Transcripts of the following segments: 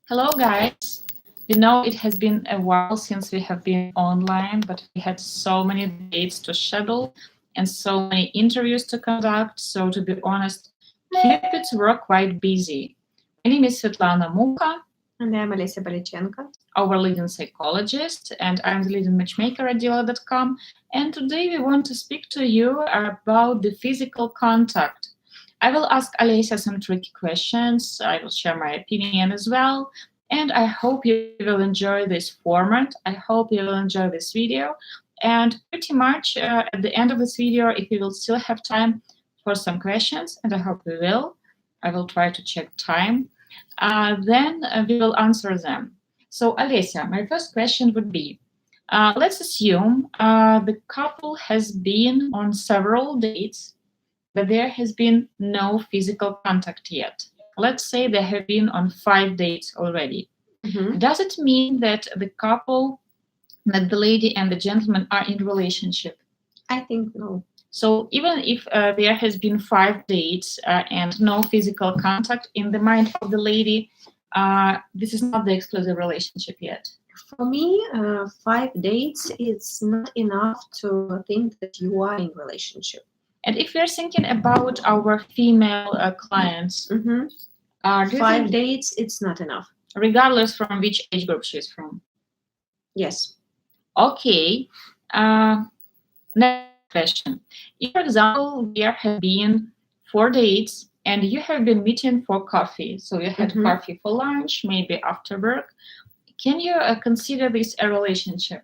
Hello, guys. We know it has been a while since we have been online, but we had so many dates to schedule and so many interviews to conduct. So, to be honest, Cupids were quite busy. My name is Svetlana Muka, And I'm Alicia Balichenko. our leading psychologist, and I'm the leading matchmaker at Diolli.com. And today we want to speak to you about the physical contact. I will ask Alicia some tricky questions. I will share my opinion as well. And I hope you will enjoy this format. I hope you will enjoy this video. And pretty much at the end of this video, if we will still have time for some questions, and I hope we will, I will try to check time, then we will answer them. So, Alicia, my first question would be, let's assume the couple has been on several dates, but there has been no physical contact yet. Let's say they have been on 5 dates already. Mhm. Does it mean that the couple, that the lady and the gentleman are in relationship? I think no. So even if there has been 5 dates and no physical contact in the mind of the lady, this is not the exclusive relationship yet. For me, 5 dates it's not enough to think that you are in relationship. And if we're thinking about our female clients, Mhm. do you 5 dates it's not enough. regardless from which age group she's from? Yes. Okay. Next question. If, for example, there have been 4 dates and you have been meeting for coffee, so you had Mhm. coffee for lunch, maybe after work, can you consider this a relationship?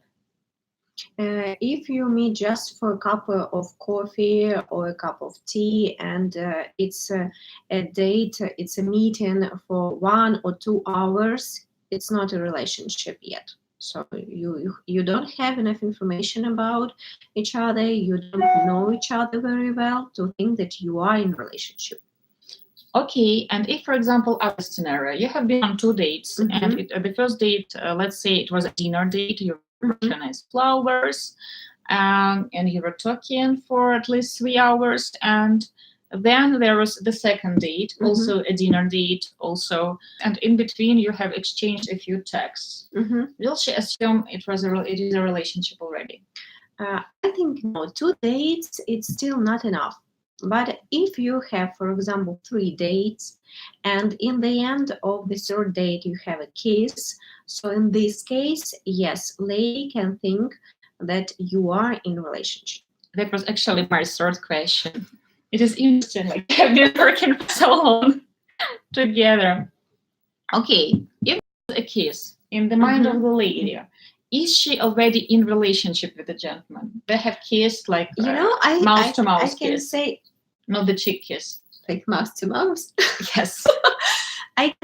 If you meet just for a cup of coffee or a cup of tea and it's a date, it's a meeting for 1 or 2 hours, it's not a relationship yet. So you don't have enough information about each other, you don't know each other very well to think that you are in relationship. Okay, and if, for example, other scenario, you have been on 2 dates, and Mhm. the first date, let's say it was a dinner date, you Mhm. brought nice flowers, and you were talking for at least 3 hours, and then there was the second date, Mhm. also a dinner date, also, and in between you have exchanged a few texts. Mhm. Will she assume it is a relationship already? I think no, 2 dates it's still not enough. But if you have, for example, 3 dates, and in the end of the third date you have a kiss, so in this case, yes, lady can think that you are in relationship. That was actually my third question. It is interesting, like we have been working for so long together. Okay, if there's a kiss in the mind of Mhm. the lady, is she already in relationship with the gentleman? They have kissed like You know, I mouse I, to I mouse can kiss, say not the cheek kiss. like mouse to mouse. Yes. I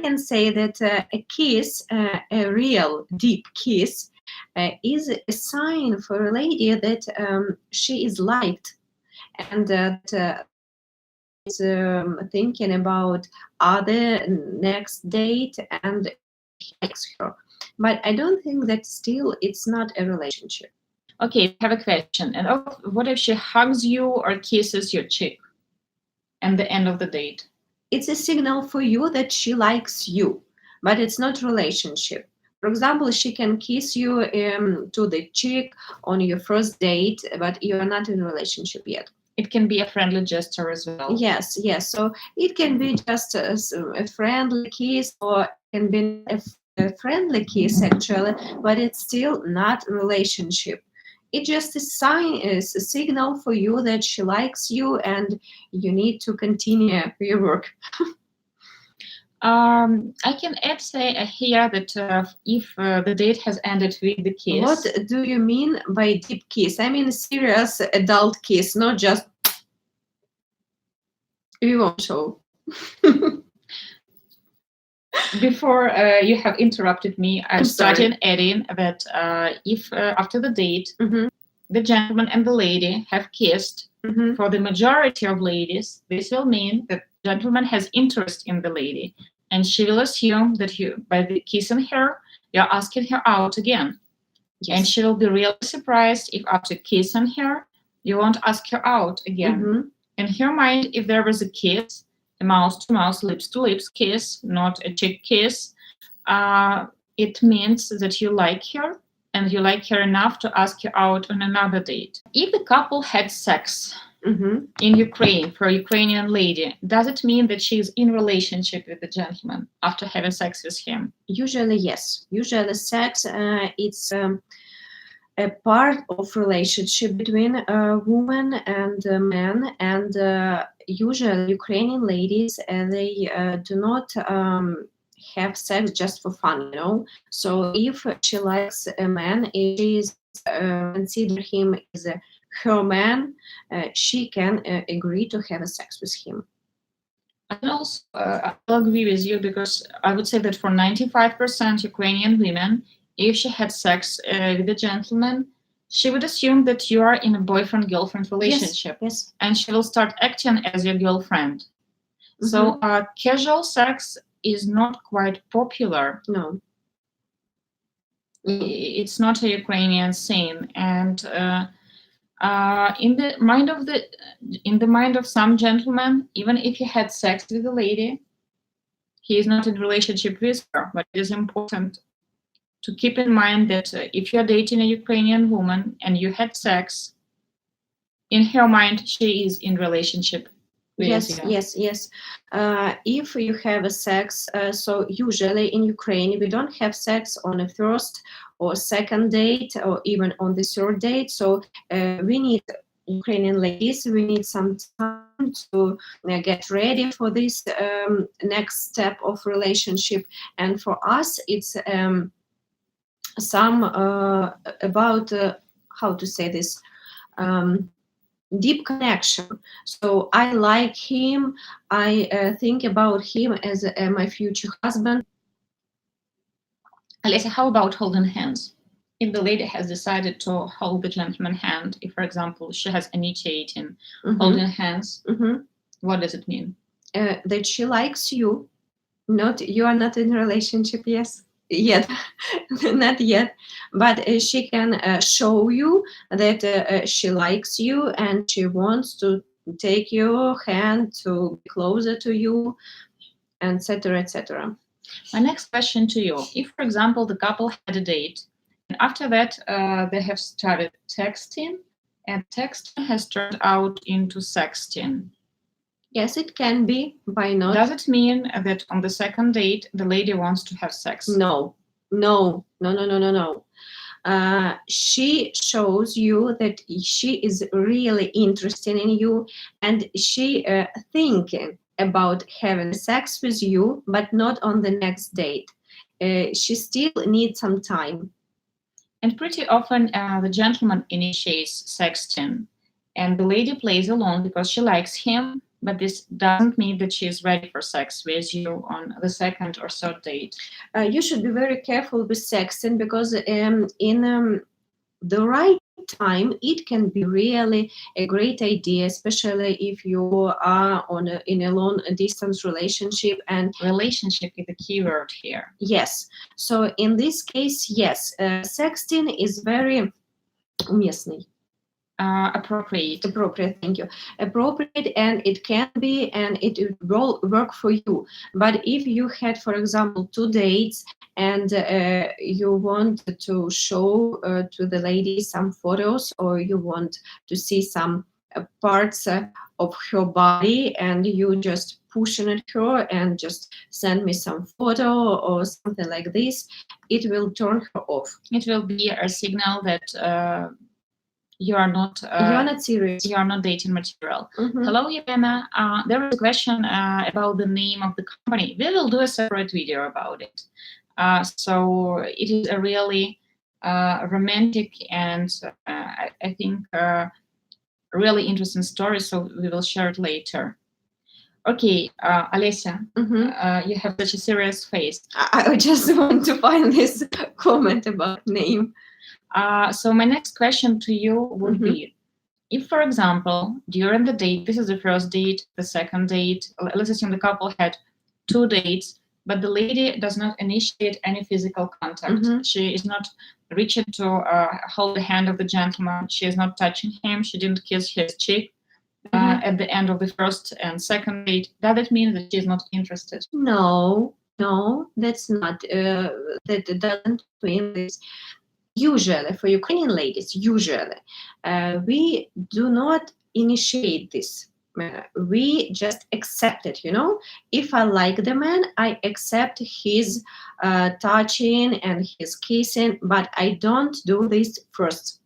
can say that a kiss, a real deep kiss, is a sign for a lady that she is liked and that is thinking about other next date and he likes her. But I don't think that still it's not a relationship. Okay, I have a question. And what if she hugs you or kisses your cheek at the end of the date? It's a signal for you that she likes you, but it's not relationship. For example, she can kiss you to the cheek on your first date, but you are not in a relationship yet. It can be a friendly gesture as well. Yes, yes. So it can be just a friendly kiss, or it can be not a friendly kiss actually, but it's still not relationship. It just a sign, is a signal for you that she likes you, and you need to continue your work. I can add say here that if the date has ended with the kiss. What do you mean by deep kiss? I mean serious adult kiss, not just we won't show. Before you have interrupted me, I I'm sorry. started adding that if after the date, Mhm. the gentleman and the lady have kissed, Mhm. for the majority of ladies, this will mean that the gentleman has interest in the lady, and she will assume that you, by the kissing her, you're asking her out again. And Yes. she will be really surprised if after kissing her, you won't ask her out again. Mhm. In her mind, if there was a kiss, mouth to mouth, lips to lips kiss, not a cheek kiss, it means that you like her and you like her enough to ask her out on another date. If the couple had sex in Ukraine for a Ukrainian lady, does it mean that she's in relationship with the gentleman after having sex with him? Usually, yes. Usually, sex it's a part of relationship between a woman and a man, and usually Ukrainian ladies they do not have sex just for fun, you know. So if she likes a man, if she is consider him as her man, she can agree to have a sex with him. And also, I will agree with you because I would say that for 95% Ukrainian women, if she had sex with a gentleman, she would assume that you are in a boyfriend-girlfriend relationship, Yes. and she will start acting as your girlfriend. So casual sex is not quite popular. No. It's not a Ukrainian thing, and in the mind of some gentlemen, even if he had sex with a lady, he is not in relationship with her. But it is important to keep in mind that if you are dating a Ukrainian woman and you had sex, in her mind she is in relationship with you. Yes. If you have a sex, so usually in Ukraine we don't have sex on a first or second date or even on the third date. So we need Ukrainian ladies. We need some time to get ready for this next step of relationship. And for us, it's some about how to say this. Deep connection. So I like him. I think about him as my future husband. Alessia, how about holding hands? If the lady has decided to hold the gentleman's hand, if, for example, she has initiating holding hands, what does it mean? That she likes you. Not you are not in a relationship, yes. Yet, not yet, but she can show you that she likes you and she wants to take your hand to be closer to you, etc., etc. My next question to you: if, for example, the couple had a date, and after that they have started texting, and texting has turned out into sexting. Yes, it can be. Why not? Does it mean that on the second date the lady wants to have sex? No. She shows you that she is really interested in you, and she thinking about having sex with you, but not on the next date. She still needs some time. And pretty often the gentleman initiates sexting, and the lady plays along because she likes him, but this doesn't mean that she is ready for sex with you on the second or third date. You should be very careful with sexting because in the right time it can be really a great idea, especially if you are in a long distance relationship. And relationship is the key word here. Yes, so in this case, yes, sexting is very уместный. Appropriate. Thank you. Appropriate, and it can be, and it will work for you. But if you had, for example, 2 dates, and you want to show to the lady some photos, or you want to see some parts of her body, and you just pushing at her and just send me some photo or something like this, it will turn her off. It will be a signal that you are not serious. You are not dating material. Hello, Yelena. There is a question about the name of the company. We will do a separate video about it. So it is a really romantic and I think really interesting story. So we will share it later. Okay, Alessia, you have such a serious face. I just want to find this comment about name. So my next question to you would be, if, for example, during the date, this is the first date, the second date, let's assume the couple had 2 dates, but the lady does not initiate any physical contact. She is not reaching to hold the hand of the gentleman. She is not touching him. She didn't kiss his cheek. at the end of the first and second date, does it mean that she's not interested? No, no, that's not. That doesn't mean this. Usually, for Ukrainian ladies, usually, we do not initiate this. We just accept it. If I like the man, I accept his touching and his kissing, but I don't do this first.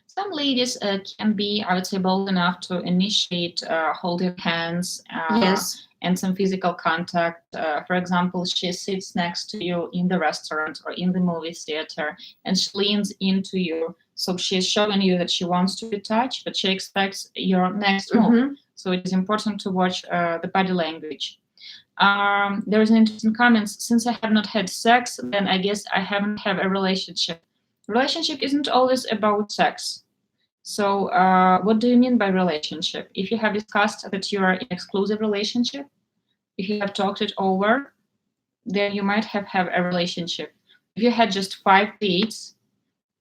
Some ladies can be, I would say, bold enough to initiate holding hands Yes. and some physical contact. For example, she sits next to you in the restaurant or in the movie theater, and she leans into you. So she's showing you that she wants to be touched, but she expects your next move. So it is important to watch the body language. There is an interesting comment. Since I have not had sex, then I guess I haven't had a relationship. Relationship isn't always about sex. So what do you mean by relationship? If you have discussed that you are in exclusive relationship, if you have talked it over, then you might have a relationship. If you had just 5 dates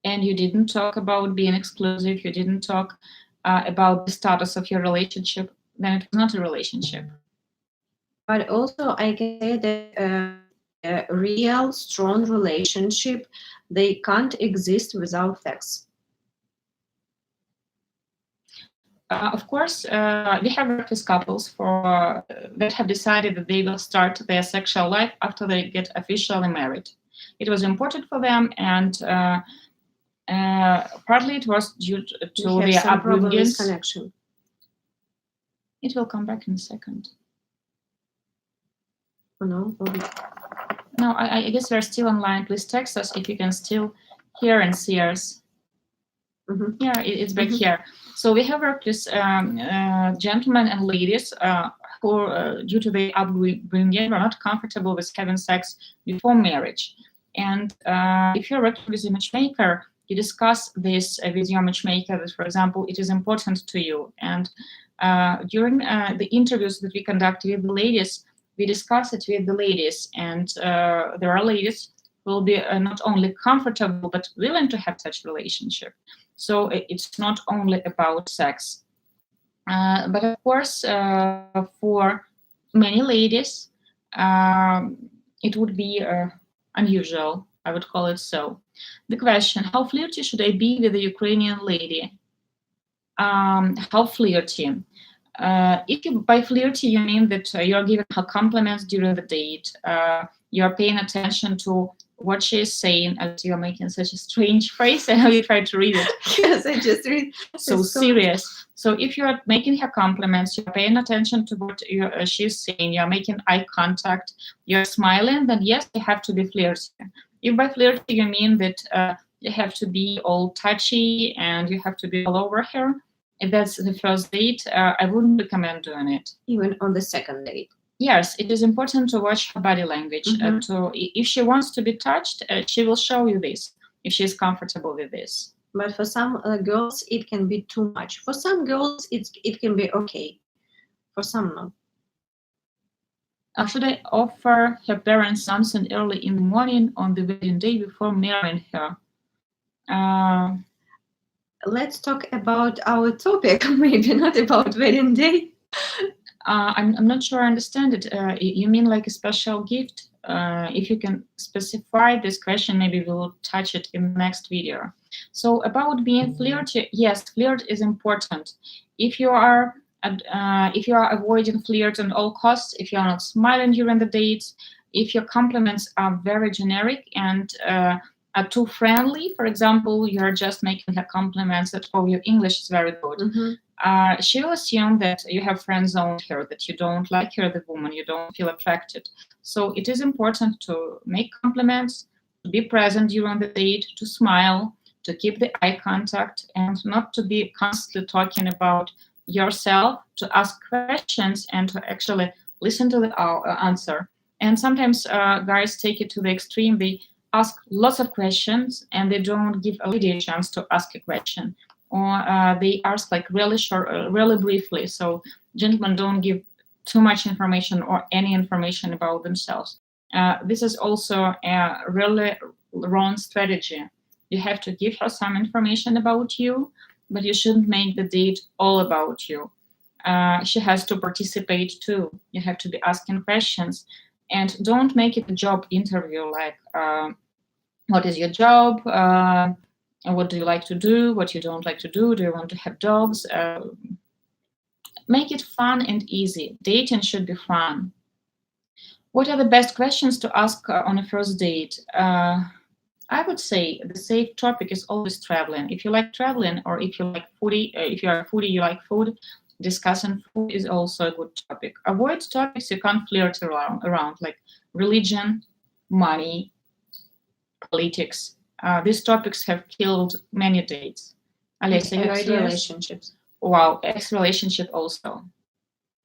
and you didn't talk about being exclusive, you didn't talk about the status of your relationship, then it was not a relationship. But also, I can say that a real strong relationship, they can't exist without sex. Of course, we have worked with couples that have decided that they will start their sexual life after they get officially married. It was important for them, and partly it was due to their upbringing. Connection. It will come back in a second. Oh, no. No, I guess we're still online. Please text us if you can still hear and see us. Yeah, it's back here. So we have worked with gentlemen and ladies who, due to their upbringing, were not comfortable with having sex before marriage. And if you're working with a matchmaker, you discuss this with your matchmaker that, for example, it is important to you. And during the interviews that we conduct with the ladies, we discuss it with the ladies. And there are ladies who will be not only comfortable, but willing to have such relationship. So it's not only about sex. But of course, for many ladies, it would be unusual. I would call it so. The question, how flirty should I be with a Ukrainian lady? How flirty? If you, by flirty, you mean that you're giving her compliments during the date, you're paying attention to what she is saying, as you're making such a strange face, and how you try to read it. Yes, I just read. So serious. So if you're making her compliments, you're paying attention to what she's saying, you're making eye contact, you're smiling, then yes, you have to be flirty. If by flirty you mean that you have to be all touchy and you have to be all over her, if that's the first date, I wouldn't recommend doing it. Even on the second date. Yes, it is important to watch her body language. If she wants to be touched, she will show you this, if she's comfortable with this. But for some girls, it can be too much. For some girls, it can be okay. For some, no. Should I offer her parents something early in the morning on the wedding day before marrying her? Let's talk about our topic, maybe not about wedding day. I'm not sure I understand it. You mean like a special gift? If you can specify this question, maybe we will touch it in the next video. So about being flirty, yes, flirt is important. If you are avoiding flirt at all costs, if you are not smiling during the dates, if your compliments are very generic and are too friendly, for example, you're just making her compliments that, oh, your English is very good. She will assume that you have friend-zoned her, that you don't like her, the woman, you don't feel attracted. So it is important to make compliments, to be present during the date, to smile, to keep the eye contact, and not to be constantly talking about yourself, to ask questions and to actually listen to the answer. And sometimes guys take it to the extreme. They ask lots of questions and they don't give a lady a chance to ask a question. Or they ask like really short, really briefly. So gentlemen don't give too much information or any information about themselves. This is also a really wrong strategy. You have to give her some information about you, but you shouldn't make the date all about you. She has to participate too. You have to be asking questions, and don't make it a job interview like, what is your job? And what do you like to do? What you don't like to do? Do you want to have dogs? Make it fun and easy. Dating should be fun. What are the best questions to ask on a first date? I would say the safe topic is always traveling. If you like traveling, or if you like foodie, if you are a foodie, you like food, discussing food is also a good topic. Avoid topics you can't flirt around like religion, money, politics. These topics have killed many dates. Alessia, you ideas? Relationships. Wow, ex-relationship also.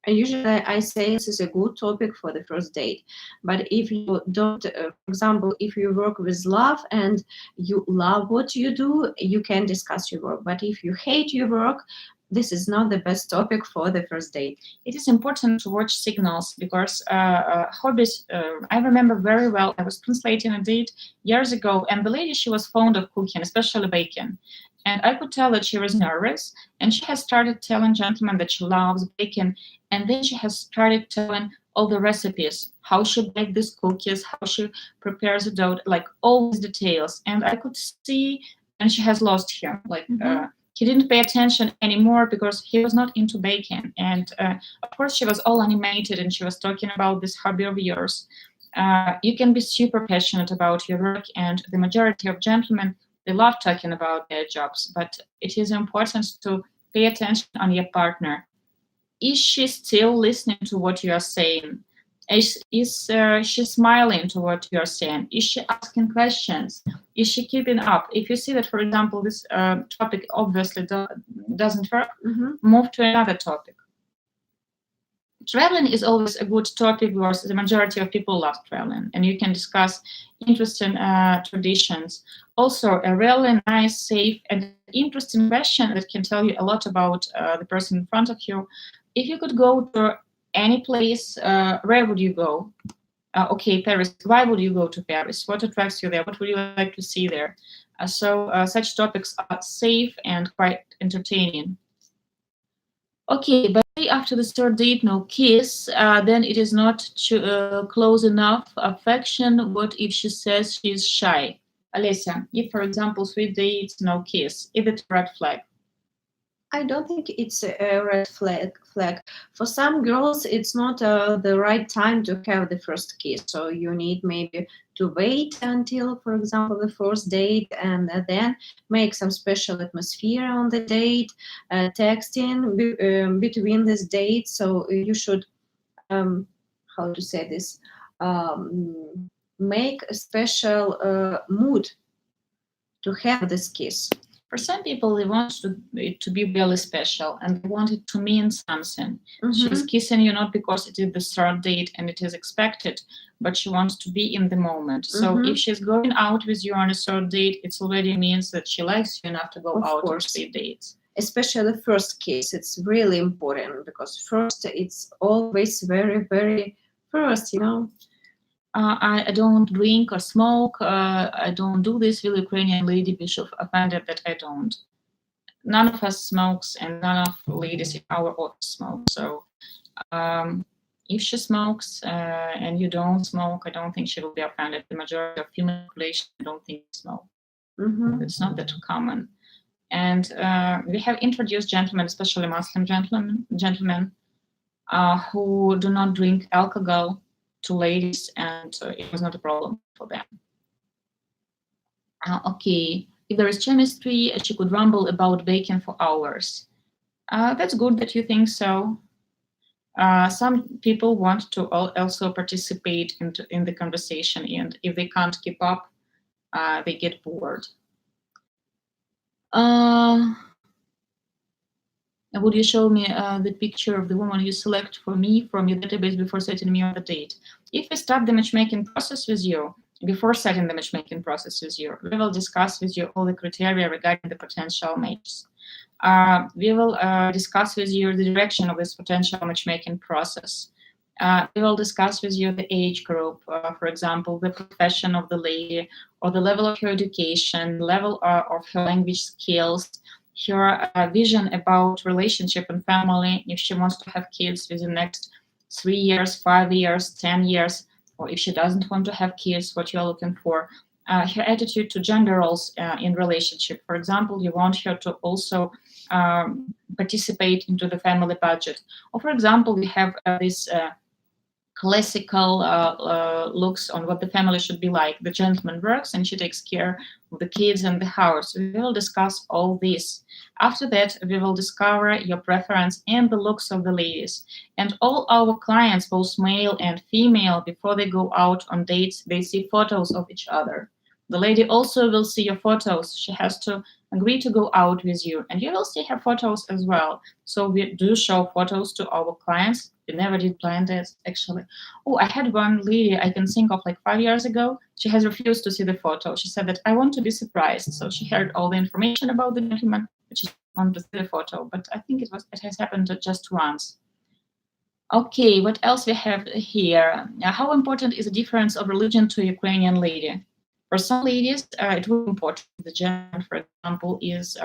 And usually I say this is a good topic for the first date. But if you don't, for example, if you work with love and you love what you do, you can discuss your work. But if you hate your work, this is not the best topic for the first date. It is important to watch signals because hobbies, I remember very well, I was translating a date years ago, and the lady, she was fond of cooking, especially baking. And I could tell that she was nervous, and she has started telling gentlemen that she loves baking, and then she has started telling all the recipes, how she bakes these cookies, how she prepares the dough, like all these details. And I could see, and she has lost him. Like he didn't pay attention anymore because he was not into baking. And of course, she was all animated, and she was talking about this hobby of yours. You can be super passionate about your work, and the majority of gentlemen, they love talking about their jobs, but it is important to pay attention on your partner. Is she still listening to what you are saying? Is she smiling to what you are saying? Is she asking questions? Is she keeping up? If you see that, for example, this topic obviously doesn't work, move to another topic. Traveling is always a good topic because the majority of people love traveling, and you can discuss interesting traditions. Also, a really nice, safe, and interesting question that can tell you a lot about the person in front of you. If you could go to any place, where would you go? Okay, Paris. Why would you go to Paris? What attracts you there? What would you like to see there? So such topics are safe and quite entertaining. Okay, but after the third date, no kiss, then it is not close enough affection. What if she says she's shy? Alessia, if, for example, 3 dates, no kiss, is it a red flag? I don't think it's a red flag. For some girls, it's not the right time to have the first kiss. So you need maybe to wait until, for example, the first date, and then make some special atmosphere on the date, texting between these dates. So you should, how to say this, make a special mood to have this kiss. For some people, they want it to be really special, and they want it to mean something. She's kissing you not because it is the third date and it is expected, but she wants to be in the moment. So if she's going out with you on a third date, it already means that she likes you enough to go out on 3 dates. Especially the first kiss, it's really important because first, it's always very, very first, you know. I don't drink or smoke. I don't do this. Will Ukrainian lady be offended that I don't? None of us smokes, and none of ladies in our office smoke. So if she smokes and you don't smoke, I don't think she will be offended. The majority of female population don't think smoke. It's not that common. And we have introduced gentlemen, especially Muslim gentlemen, who do not drink alcohol to ladies, and it was not a problem for them. Okay, if there is chemistry, she could ramble about baking for hours. That's good that you think so. Some people want to also participate in the conversation, and if they can't keep up, they get bored. Would you show me the picture of the woman you select for me from your database before setting me on the date? If we start the matchmaking process with you, before setting the matchmaking process with you, we will discuss with you all the criteria regarding the potential matches. We will discuss with you the direction of this potential matchmaking process. We will discuss with you the age group, for example, the profession of the lady, or the level of her education, level of her language skills. her vision about relationship and family, if she wants to have kids within the next 3 years, 5 years, 10 years, or if she doesn't want to have kids, what you're looking for. Her attitude to gender roles in relationship. For example, you want her to also participate into the family budget. Or for example, we have this classical looks on what the family should be like. The gentleman works and she takes care of the kids and the house. We will discuss all this. After that, we will discover your preference and the looks of the ladies. And all our clients, both male and female, before they go out on dates, they see photos of each other. The lady also will see your photos. She has to agree to go out with you, and you will see her photos as well. So we do show photos to our clients. We never did blind dates, actually. Oh, I had one lady I can think of like 5 years ago. She has refused to see the photo. She said that I want to be surprised. So she heard all the information about the gentleman, but she wanted to see the photo. But I think it has happened just once. Okay, what else we have here? How important is the difference of religion to a Ukrainian lady? For some ladies, it will be important. The gentleman, for example, is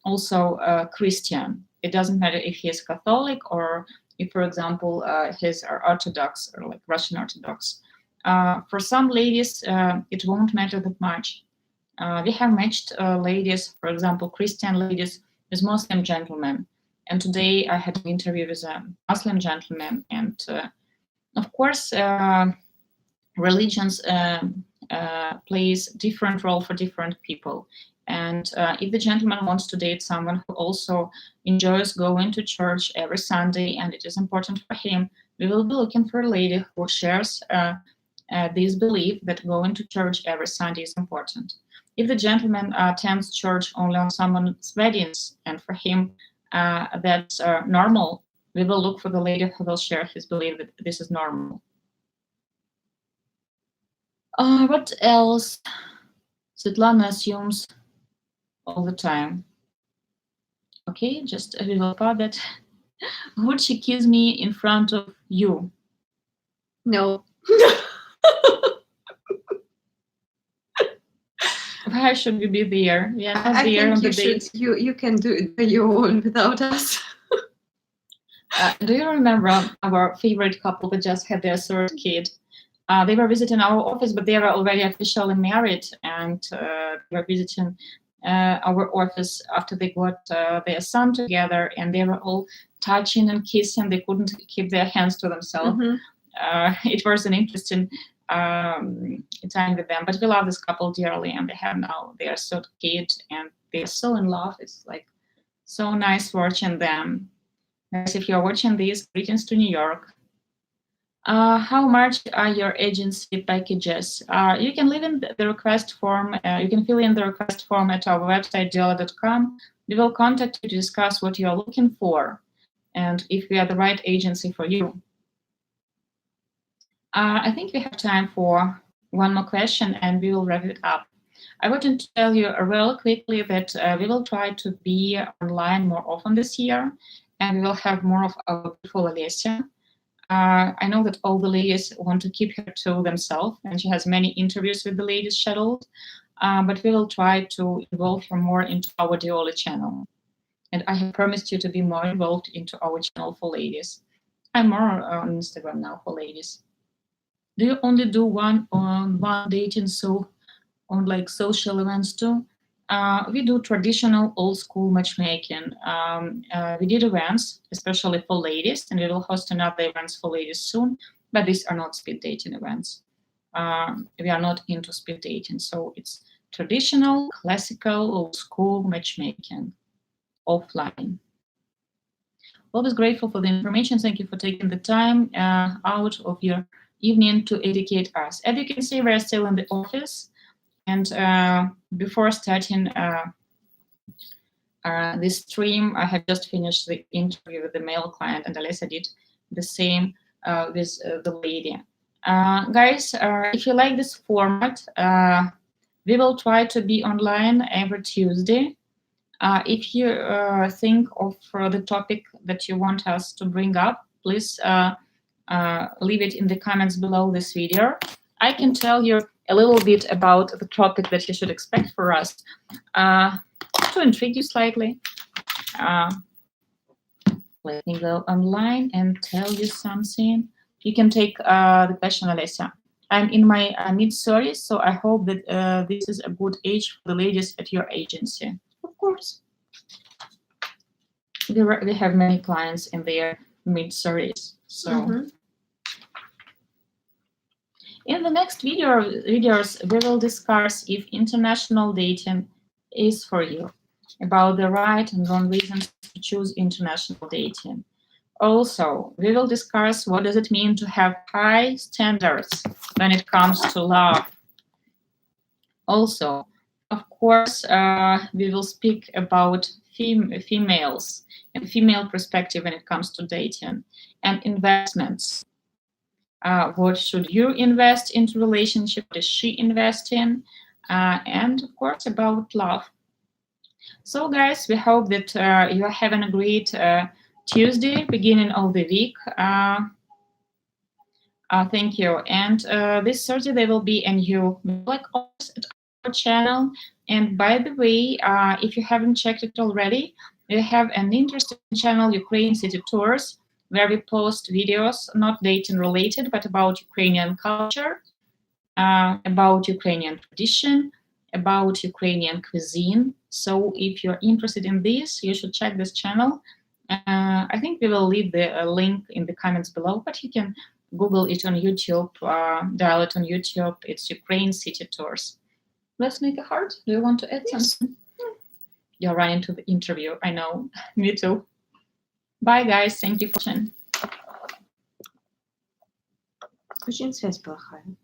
also Christian. It doesn't matter if he is Catholic or if, for example, he's Orthodox or like Russian Orthodox. For some ladies, it won't matter that much. We have matched ladies, for example, Christian ladies with Muslim gentlemen. And today I had an interview with a Muslim gentleman. And of course, religions plays different role for different people. And if the gentleman wants to date someone who also enjoys going to church every Sunday and it is important for him, we will be looking for a lady who shares this belief that going to church every Sunday is important. If the gentleman attends church only on someone's weddings and for him that's normal, we will look for the lady who will share his belief that this is normal. What else? Svetlana assumes all the time. Okay, just we will put that. Would she kiss me in front of you? No. Why should we be there? We are not I there on think the date. you can do it by your own without us. Do you remember our favorite couple that just had their third kid? They were visiting our office, but they were already officially married, and they were visiting our office after they got their son together, and they were all touching and kissing. They couldn't keep their hands to themselves. Mm-hmm. It was an interesting time with them, but we love this couple dearly, and they have now their third kid, and they're so in love. It's like so nice watching them. Guys, if you're watching this, greetings to New York. How much are your agency packages? You can leave in the request form. You can fill in the request form at our website, Diolli.com. We will contact you to discuss what you are looking for and if we are the right agency for you. I think we have time for one more question and we will wrap it up. I wanted to tell you real quickly that we will try to be online more often this year, and we will have more of our beautiful Alessia. I know that all the ladies want to keep her to themselves, and she has many interviews with the ladies scheduled, but we will try to involve her more into our Diolli channel. And I have promised you to be more involved into our channel for ladies. I'm more on Instagram now for ladies. Do you only do one-on-one dating, so on like social events too? We do traditional old school matchmaking. We did events, especially for ladies, and we will host another events for ladies soon, but these are not speed dating events. We are not into speed dating, so it's traditional, classical, old school matchmaking, offline. Always grateful for the information. Thank you for taking the time out of your evening to educate us. As you can see, we're still in the office. And before starting this stream, I had just finished the interview with the male client, and Alessia did the same with the lady. Guys, if you like this format, we will try to be online every Tuesday. If you think of the topic that you want us to bring up, please leave it in the comments below this video. I can tell you a little bit about the topic that you should expect for us. to intrigue you slightly. Let me go online and tell you something. You can take the question, Alessia. I'm in my mid-30s, so I hope that this is a good age for the ladies at your agency. Of course. We have many clients in their mid-30s. So in the next videos, we will discuss if international dating is for you, about the right and wrong reasons to choose international dating. Also, we will discuss what does it mean to have high standards when it comes to love. Also, of course, we will speak about females and female perspective when it comes to dating and investments. What should you invest into relationship? What does she invest in? And of course, about love. So, guys, we hope that you are having a great Tuesday, beginning of the week. Thank you. And this Thursday there will be a new like always at our channel. And by the way, if you haven't checked it already, we have an interesting channel, Ukrainian City Tours, where we post videos, not dating related, but about Ukrainian culture, about Ukrainian tradition, about Ukrainian cuisine. So if you're interested in this, you should check this channel. I think we will leave the link in the comments below, but you can Google it on YouTube, dial it on YouTube. It's Ukraine City Tours. Let's make a heart. Do you want to add something? You're running to the interview. I know. Me too. Bye, guys. Thank you for watching. Очень связь плохая.